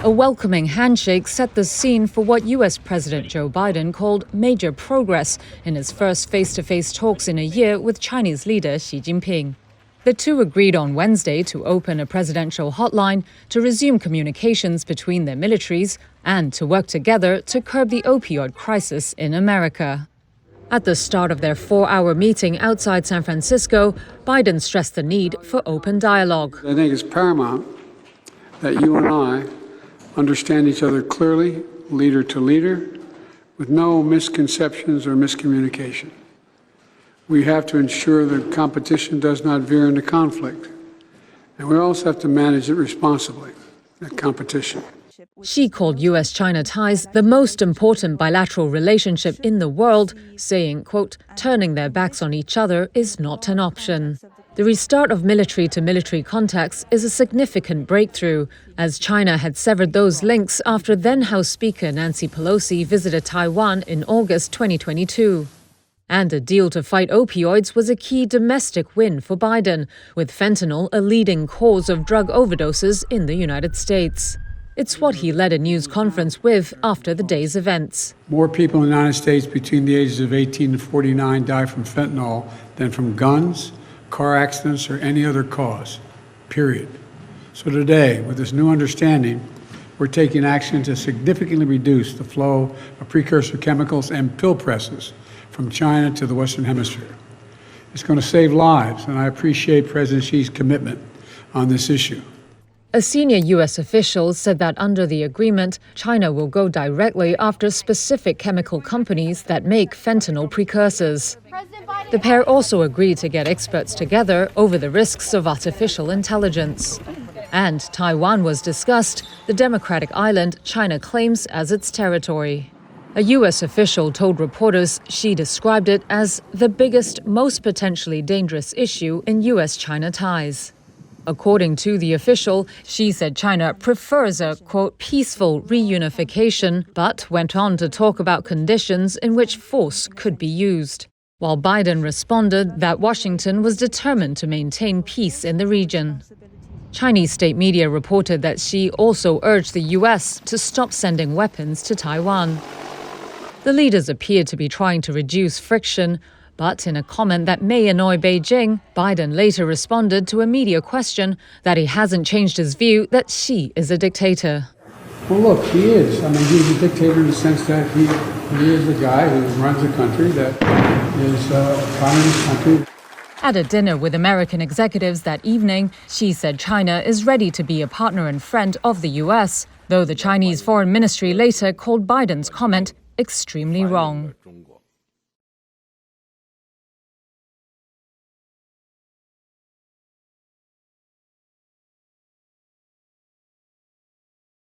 A welcoming handshake set the scene for what U.S. President Joe Biden called major progress in his first face-to-face talks in a year with Chinese leader Xi Jinping. The two agreed on Wednesday to open a presidential hotline to resume communications between their militaries and to work together to curb the opioid crisis in America. At the start of their 4-hour meeting outside San Francisco, Biden stressed the need for open dialogue. I think it's paramount that you and I understand each other clearly, leader to leader, with no misconceptions or miscommunication. We have to ensure that competition does not veer into conflict. And we also have to manage it responsibly, that competition. Xi called U.S.-China ties the most important bilateral relationship in the world, saying, quote, turning their backs on each other is not an option. The restart of military-to-military contacts is a significant breakthrough, as China had severed those links after then-House Speaker Nancy Pelosi visited Taiwan in August 2022. And a deal to fight opioids was a key domestic win for Biden, with fentanyl a leading cause of drug overdoses in the United States. It's what he led a news conference with after the day's events. More people in the United States between the ages of 18 and 49 die from fentanyl than from guns, car accidents, or any other cause, period. So today, with this new understanding, we're taking action to significantly reduce the flow of precursor chemicals and pill presses from China to the Western Hemisphere. It's going to save lives, and I appreciate President Xi's commitment on this issue. A senior U.S. official said that under the agreement, China will go directly after specific chemical companies that make fentanyl precursors. The pair also agreed to get experts together over the risks of artificial intelligence. And Taiwan was discussed, the democratic island China claims as its territory. A U.S. official told reporters Xi described it as the biggest, most potentially dangerous issue in U.S.-China ties. According to the official, Xi said China prefers a, quote, peaceful reunification, but went on to talk about conditions in which force could be used. While Biden responded that Washington was determined to maintain peace in the region. Chinese state media reported that Xi also urged the U.S. to stop sending weapons to Taiwan. The leaders appeared to be trying to reduce friction, but in a comment that may annoy Beijing, Biden later responded to a media question that he hasn't changed his view that Xi is a dictator. Well, look, he is. I mean, he's a dictator in the sense that he is the guy who runs a country that is a communist country. At a dinner with American executives that evening, Xi said China is ready to be a partner and friend of the U.S., though the Chinese Foreign Ministry later called Biden's comment extremely wrong.